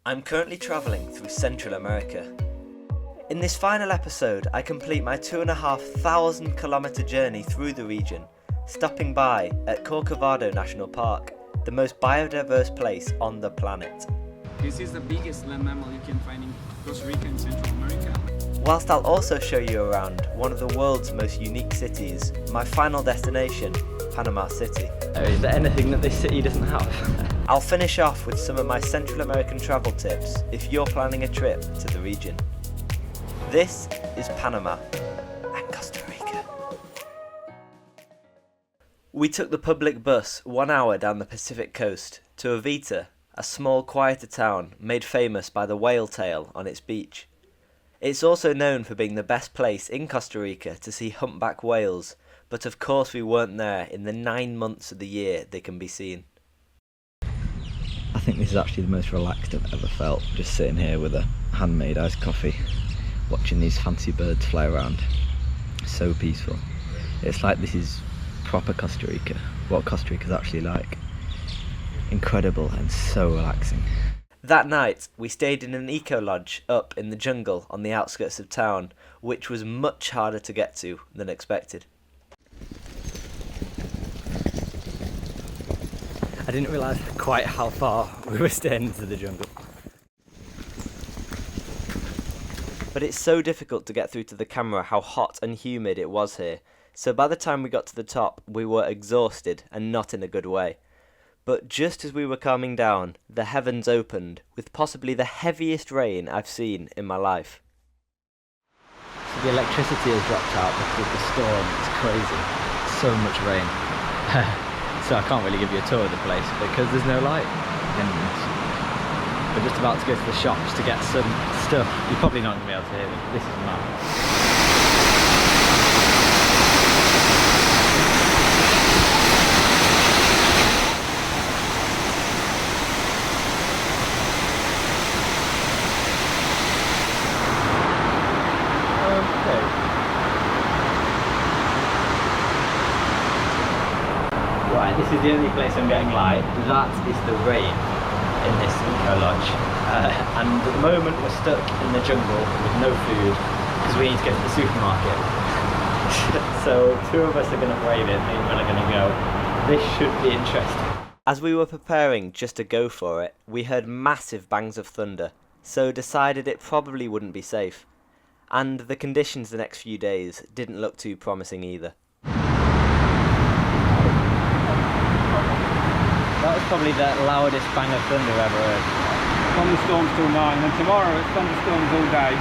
I'm currently travelling through Central America. In this final episode, I complete my 2,500 kilometre journey through the region, stopping by at Corcovado National Park, the most biodiverse place on the planet. This is the biggest land mammal you can find in Costa Rica and Central America. Whilst I'll also show you around one of the world's most unique cities, my final destination, Panama City. Is there anything that this city doesn't have? I'll finish off with some of my Central American travel tips if you're planning a trip to the region. This is Panama and Costa Rica. We took the public bus 1 hour down the Pacific coast to Evita, a small quieter town made famous by the whale tail on its beach. It's also known for being the best place in Costa Rica to see humpback whales, but of course we weren't there in the 9 months of the year they can be seen. I think this is actually the most relaxed I've ever felt, just sitting here with a handmade iced coffee, watching these fancy birds fly around. So peaceful. It's like this is proper Costa Rica, what Costa Rica's actually like. Incredible and so relaxing. That night, we stayed in an eco-lodge up in the jungle on the outskirts of town, which was much harder to get to than expected. I didn't realise quite how far we were staying into the jungle. But it's so difficult to get through to the camera how hot and humid it was here, so by the time we got to the top, we were exhausted and not in a good way. But just as we were calming down, the heavens opened with possibly the heaviest rain I've seen in my life. So the electricity has dropped out because of the storm. It's crazy. So much rain. So I can't really give you a tour of the place because there's no light. And we're just about to go to the shops to get some stuff. You're probably not going to be able to hear me. This is mad. Right, this is the only place I'm getting light. That is the rain in this eco-lodge. And at the moment we're stuck in the jungle with no food because we need to get to the supermarket. So 2 of us are going to brave it, me and Will are going to go. This should be interesting. As we were preparing just to go for it, we heard massive bangs of thunder, so decided it probably wouldn't be safe. And the conditions the next few days didn't look too promising either. That was probably the loudest bang of thunder I've ever heard. Thunderstorms till 9, and then tomorrow it's thunderstorms all day.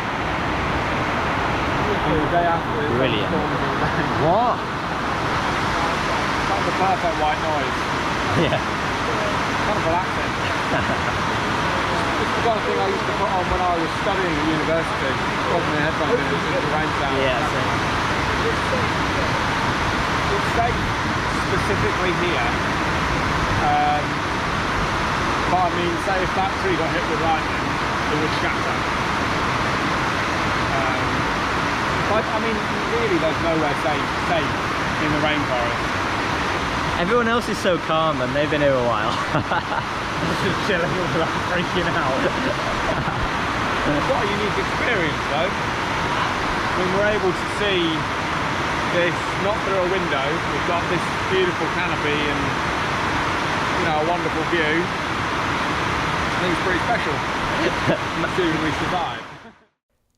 And the day after it's Brilliant. thunderstorms all day. What? That's the perfect white noise. Yeah. Kind of relaxing. It's the kind of thing I used to put on when I was studying at university. Put my headphones in and just the rain sound. Yeah, It's safe specifically here. But I mean, say if that tree got hit with lightning, it would shatter. But I mean, really there's nowhere safe in the rainforest. everyone else is so calm and they've been here a while. Just chilling without freaking out. What a unique experience though. When we're able to see this, not through a window, we've got this beautiful canopy and, you know, a wonderful view. I think it's pretty special. Assuming we survive.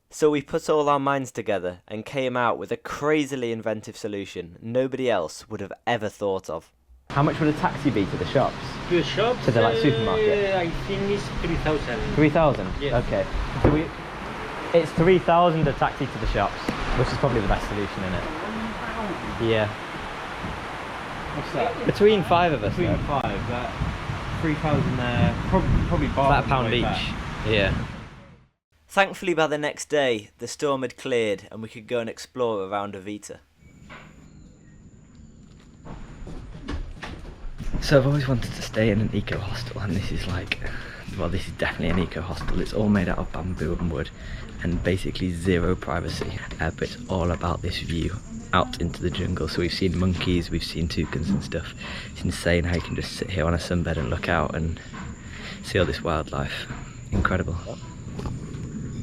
So we put all our minds together and came out with a crazily inventive solution nobody else would have ever thought of. How much would a taxi be to the shops? To the shops? To the like supermarket? I think it's 3,000. 3,000? Yes. Okay. So it's 3,000 a taxi to the shops, which is probably the best solution, isn't it? Yeah. What's that? Between 5 of us. Between though. 5, that 3,000 there. Probably About £1 each. Back. Yeah. Thankfully by the next day, the storm had cleared and we could go and explore around Evita. So I've always wanted to stay in an eco hostel, and this is like, well, this is definitely an eco hostel. It's all made out of bamboo and wood and basically zero privacy, but it's all about this view out into the jungle. So we've seen monkeys, we've seen toucans and stuff. It's insane how you can just sit here on a sunbed and look out and see all this wildlife. Incredible.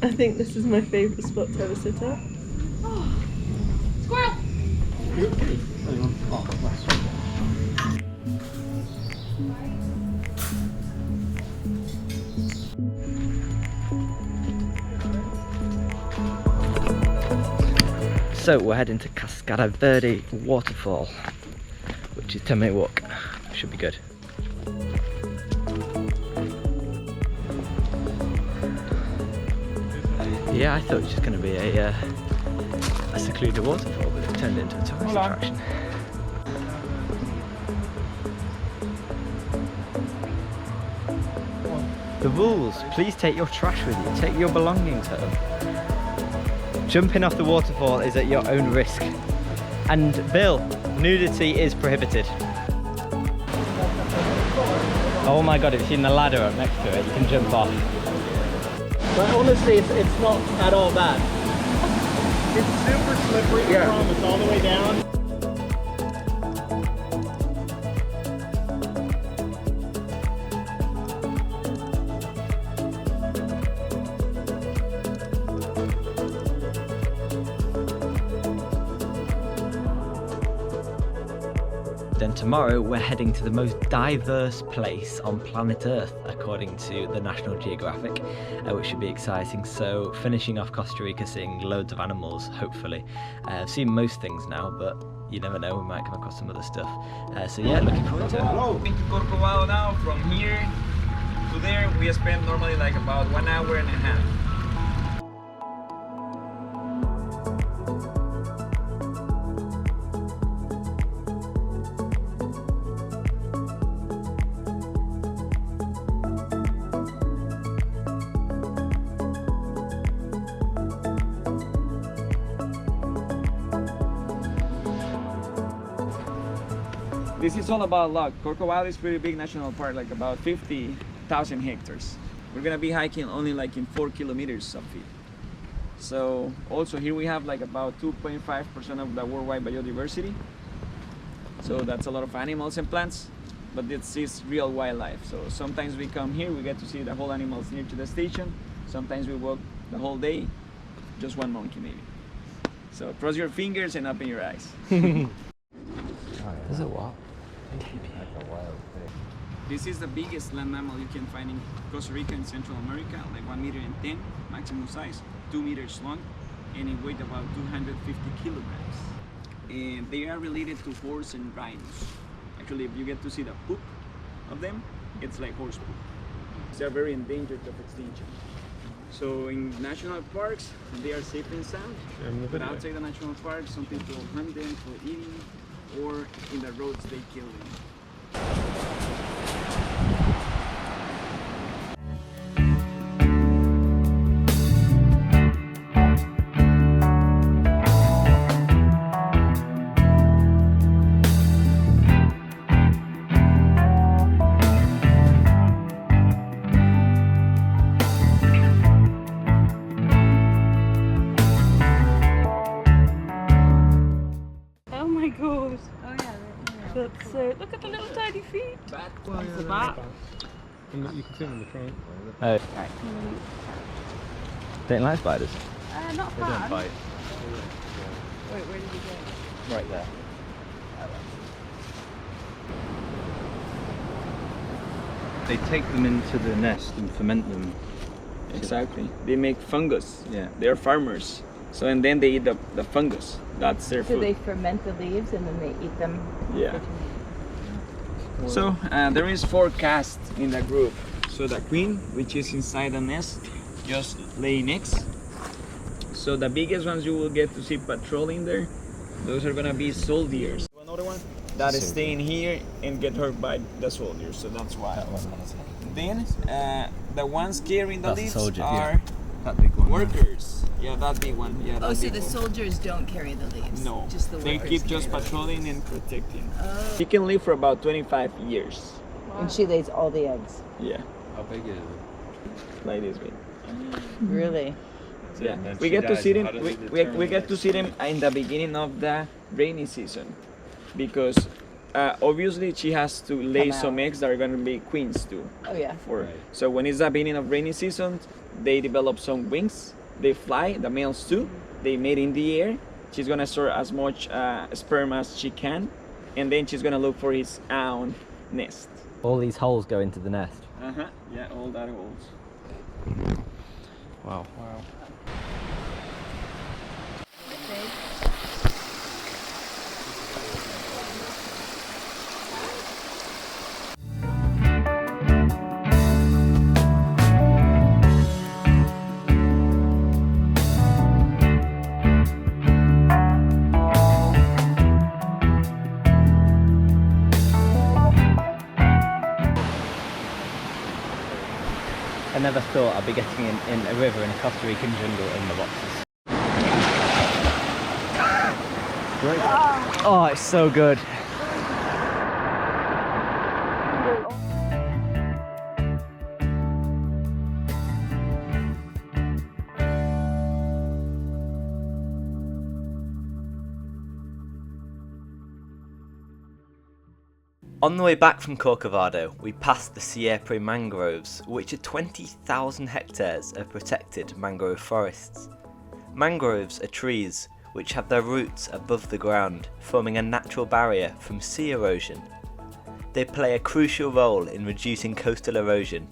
I think this is my favourite spot to ever sit at. Squirrel! So we're heading to Cascada Verde waterfall, which is a 10-minute walk. Should be good. Yeah, I thought it was just going to be a secluded waterfall, but it turned into a tourist attraction. The rules: please take your trash with you. Take your belongings home. Jumping off the waterfall is at your own risk. And Bill, nudity is prohibited. Oh my god, have you seen the ladder up next to it? You can jump off. But honestly, it's not at all bad. It's super slippery, I promise, all the way down. Then tomorrow we're heading to the most diverse place on planet Earth according to the National Geographic, which should be exciting. So finishing off Costa Rica, seeing loads of animals, hopefully. I've seen most things now, but you never know, we might come across some other stuff. So yeah, looking forward to it. Going to Corcovado now. From here to there we spend normally like about 1 hour and a half. This is all about luck. Corcovado is pretty big national park, like about 50,000 hectares. We're gonna be hiking only like in 4 kilometers of it. So also here we have like about 2.5% of the worldwide biodiversity. So that's a lot of animals and plants, but this is real wildlife. So sometimes we come here, we get to see the whole animals near to the station. Sometimes we walk the whole day, just one monkey maybe. So cross your fingers and open your eyes. Is it what? This is the biggest land mammal you can find in Costa Rica and Central America, like 1 meter and 10 maximum size, 2 meters long, and it weighs about 250 kilograms. And they are related to horse and rhinos. Actually, if you get to see the poop of them, it's like horse poop. They are very endangered of extinction. So in national parks, they are safe and sound, but outside the national park, some people hunt them for eating, or in the roads they kill them. Oh my god. That's so. Look at the little tiny feet. It's a bat. You can see them in the front. Oh. Don't like spiders? Not They don't bite. Wait, where did he go? Right there. They take them into the nest and ferment them. Exactly. They make fungus. Yeah. They're farmers. So and then they eat the fungus. That's their So food. they ferment the leaves and then they eat them. Yeah. So there is 4 castes in the group. So the queen, which is inside the nest, just laying eggs. So the biggest ones you will get to see patrolling there, those are gonna be soldiers. Another one that is staying here and get hurt by the soldiers. So that's why. Then the ones carrying the That's a leaves soldier, are yeah. That big one. workers. Yeah, that big one. Yeah. Oh, that so big the one. soldiers don't carry the leaves? No, Just the they workers keep carry just the leaves. patrolling and protecting. Oh. He can live for about 25 years. And she lays all the eggs. Yeah, How big is it? like this way. Really? Yeah, we get to see them. We get to see them in the beginning of the rainy season, because obviously she has to lay Come some out. eggs that are going to be queens too. Oh yeah. For so when it's the beginning of rainy season, they develop some wings. They fly, the males too. They mate in the air. She's gonna store as much sperm as she can, and then she's gonna look for his own nest. All these holes go into the nest. Yeah, all that holes. Wow. I never thought I'd be getting in a river in a Costa Rican jungle in my boxes. Great. Oh, it's so good. On the way back from Corcovado, we passed the Siempre mangroves, which are 20,000 hectares of protected mangrove forests. Mangroves are trees which have their roots above the ground, forming a natural barrier from sea erosion. They play a crucial role in reducing coastal erosion.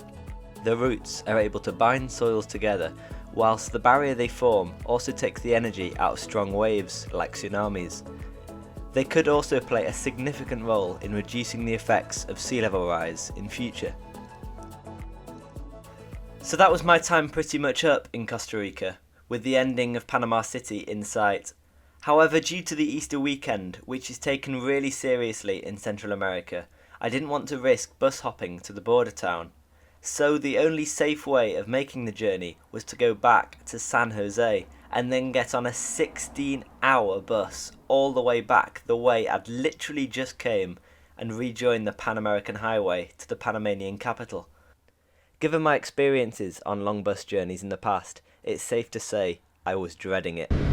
The roots are able to bind soils together, whilst the barrier they form also takes the energy out of strong waves like tsunamis. They could also play a significant role in reducing the effects of sea level rise in future. So that was my time pretty much up in Costa Rica, with the ending of Panama City in sight. However, due to the Easter weekend, which is taken really seriously in Central America, I didn't want to risk bus hopping to the border town. So the only safe way of making the journey was to go back to San Jose and then get on a 16-hour bus all the way back the way I'd literally just came and rejoin the Pan American highway to the Panamanian capital. Given my experiences on long bus journeys in the past, it's safe to say I was dreading it. It was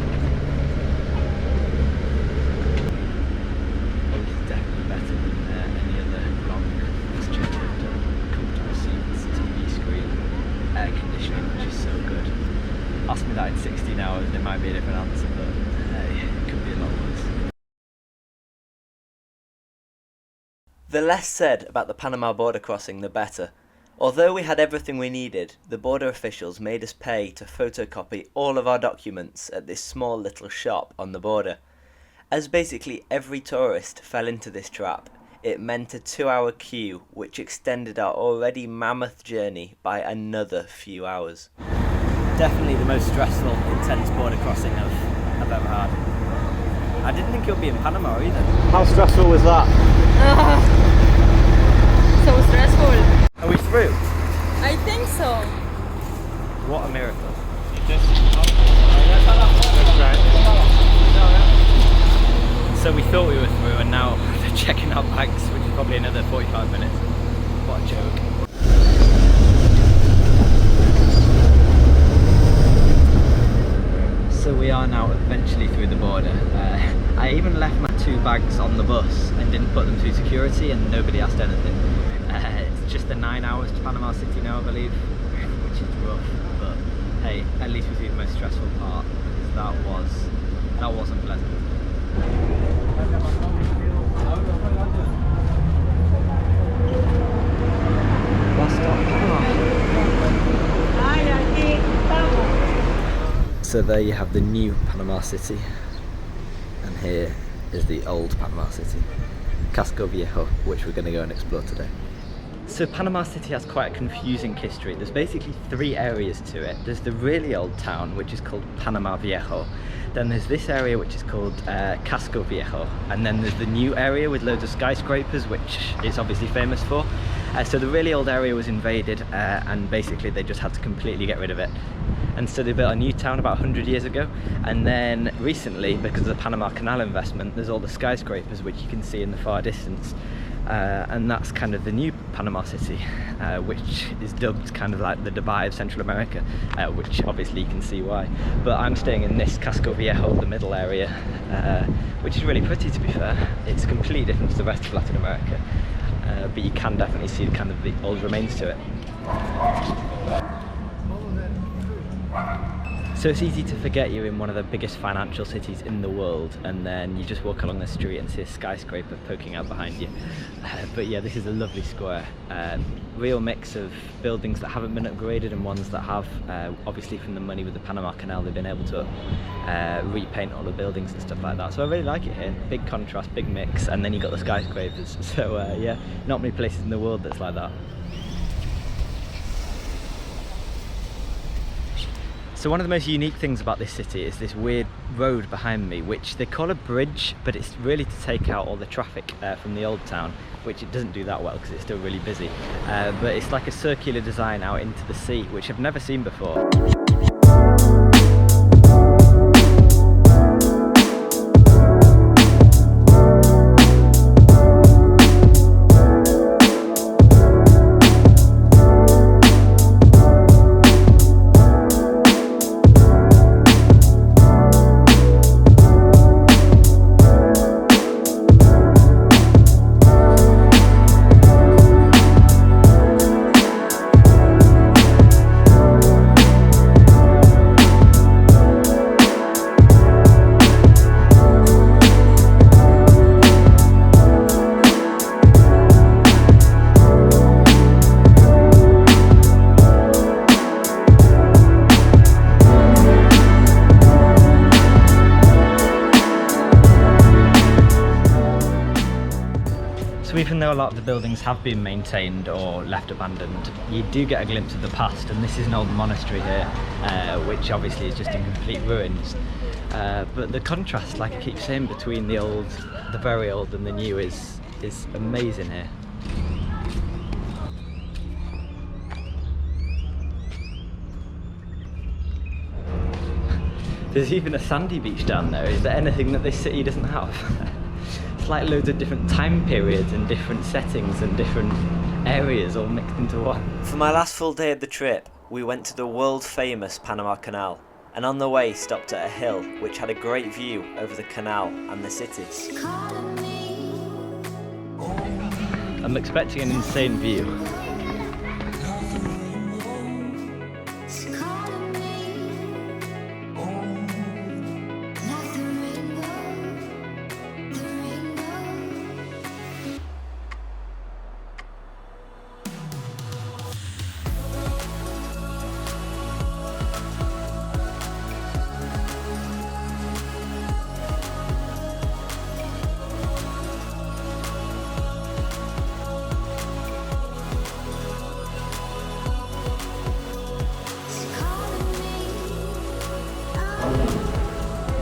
definitely better than any other long bus journey I've done. Comfortable seats, TV screen, air conditioning, which is so good. Ask me that in 16 hours and it might be a different answer, but hey, it could be a lot worse. The less said about the Panama border crossing, the better. Although we had everything we needed, the border officials made us pay to photocopy all of our documents at this small little shop on the border. As basically every tourist fell into this trap, it meant a 2-hour queue which extended our already mammoth journey by another few hours. Definitely the most stressful, intense border crossing I've ever had. I didn't think it would be in Panama either. How stressful was that? So stressful. Are we through? I think so. What a miracle. So we thought we were through and now they're checking our bags, which is probably another 45 minutes. What a joke. So we are now eventually through the border. I even left my 2 bags on the bus and didn't put them through security and nobody asked anything. It's just the 9 hours to Panama City now, I believe, which is rough, but hey, at least we through the most stressful part, because that wasn't pleasant. Last stop, Panama. So there you have the new Panama City, and here is the old Panama City, Cascada Verde, which we're going to go and explore today. So Panama City has quite a confusing history. There's basically 3 areas to it. There's the really old town, which is called Panama Viejo. Then there's this area which is called Cascada Verde, and then there's the new area with loads of skyscrapers, which it's obviously famous for. So the really old area was invaded, and basically they just had to completely get rid of it. And so they built a new town about 100 years ago, and then recently, because of the Panama Canal investment, there's all the skyscrapers which you can see in the far distance. and that's kind of the new Panama City, which is dubbed kind of like the Dubai of Central America, which obviously you can see why. But I'm staying in this Cascada Viejo, the middle area, which is really pretty, to be fair. It's completely different to the rest of Latin America, but you can definitely see kind of the old remains to it. So it's easy to forget you're in one of the biggest financial cities in the world, and then you just walk along the street and see a skyscraper poking out behind you. But yeah, this is a lovely square. Real mix of buildings that haven't been upgraded and ones that have. Obviously from the money with the Panama Canal, they've been able to repaint all the buildings and stuff like that. So I really like it here. Big contrast, big mix, and then you got the skyscrapers. So yeah, not many places in the world that's like that. So one of the most unique things about this city is this weird road behind me, which they call a bridge, but it's really to take out all the traffic from the old town, which it doesn't do that well because it's still really busy. But it's like a circular design out into the sea, which I've never seen before. So even though a lot of the buildings have been maintained or left abandoned, you do get a glimpse of the past, and this is an old monastery here, which obviously is just in complete ruins. But the contrast, like I keep saying, between the old, the very old and the new is amazing here. There's even a sandy beach down there. Is there anything that this city doesn't have? It's like loads of different time periods and different settings and different areas all mixed into one. For my last full day of the trip, we went to the world famous Panama Canal, and on the way stopped at a hill which had a great view over the canal and the city. I'm expecting an insane view.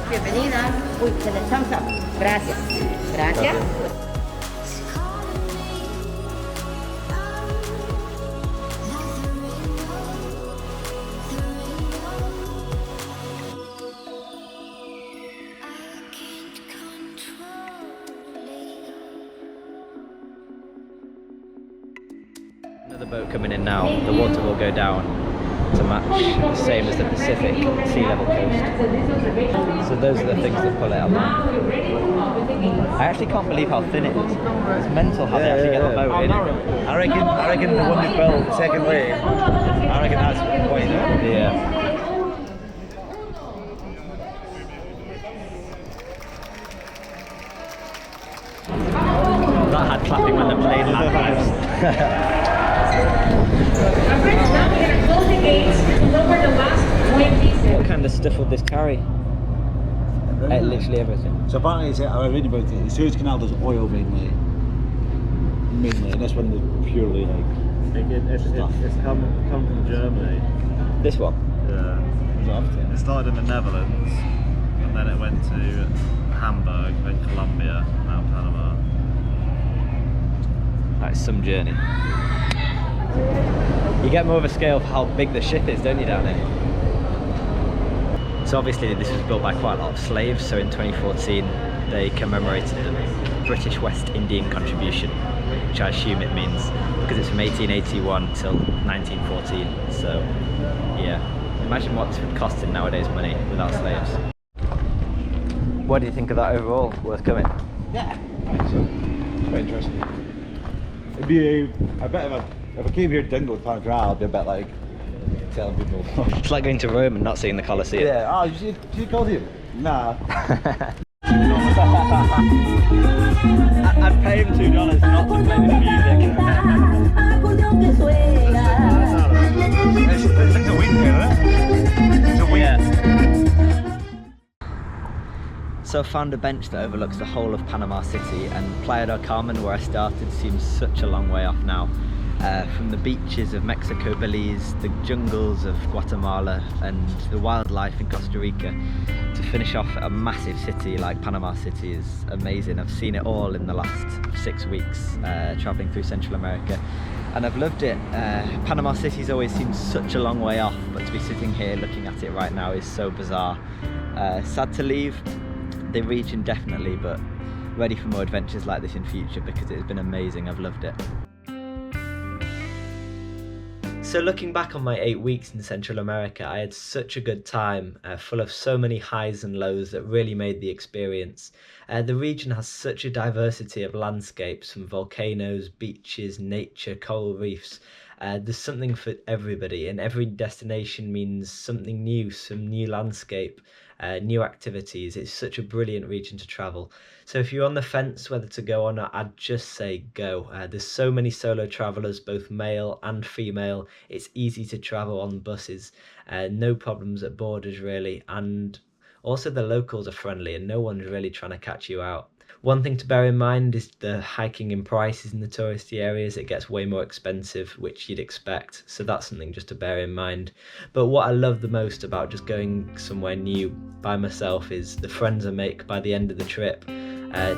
Bienvenida. Uy, se le thumbs up. Gracias. Gracias. Another boat coming in now. The water will go down to match the same as the Pacific sea level coast. So those are the things that pull it up. I actually can't believe how thin it is. It's mental how they actually get the boat in. I reckon the one that built the second wave, I reckon that's quite good. Yeah. That had clapping when the plane landed. What kind of stuff would this carry? Literally everything. So apparently, I read about it. The Suez Canal does oil mainly, and this one is purely like. It's come from Germany. This one? Yeah. It started in the Netherlands, and then it went to Hamburg, then Colombia, now Panama. That's some journey. You get more of a scale for how big the ship is, don't you, down here? So obviously this was built by quite a lot of slaves, so in 2014 they commemorated them British West Indian contribution, which I assume it means, because it's from 1881 till 1914. So yeah, imagine what's it costing nowadays money without slaves. What do you think of that overall? Worth coming? Yeah, it's quite interesting. It'd be, I bet if I came here and didn't go to Panama Canal, I'd be a bit like telling people. It's like going to Rome and not seeing the Colosseum. Yeah, oh, you see the Colosseum? Nah. I'd pay him $2 not to play this music. It's a wind here, isn't it? It's a wind. Yeah. So I found a bench that overlooks the whole of Panama City, and Playa del Carmen, where I started, seems such a long way off now. From the beaches of Mexico, Belize, the jungles of Guatemala and the wildlife in Costa Rica, to finish off at a massive city like Panama City is amazing. I've seen it all in the last 6 weeks, travelling through Central America, and I've loved it. Panama City's always seemed such a long way off, but to be sitting here looking at it right now is so bizarre. Sad to leave the region definitely, but ready for more adventures like this in future because it has been amazing. I've loved it. So looking back on my 8 weeks in Central America, I had such a good time, full of so many highs and lows that really made the experience. The region has such a diversity of landscapes, from volcanoes, beaches, nature, coral reefs. There's something for everybody, and every destination means something new, some new landscape, new activities. It's such a brilliant region to travel. So if you're on the fence whether to go or not, I'd just say go. There's so many solo travellers, both male and female. It's easy to travel on buses, no problems at borders really, and also the locals are friendly and no one's really trying to catch you out. One thing to bear in mind is the hiking in prices in the touristy areas. It gets way more expensive, which you'd expect, so that's something just to bear in mind. But what I love the most about just going somewhere new by myself is the friends I make by the end of the trip.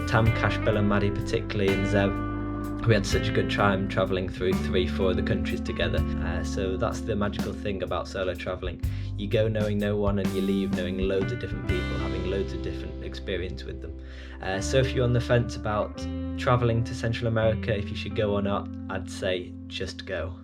Tam, Cash, Bill and Maddie particularly, and Zev. We had such a good time travelling through 3-4 other countries together. So that's the magical thing about solo travelling. You go knowing no one and you leave knowing loads of different people, having loads of different experience with them. So if you're on the fence about travelling to Central America, if you should go or not, I'd say just go.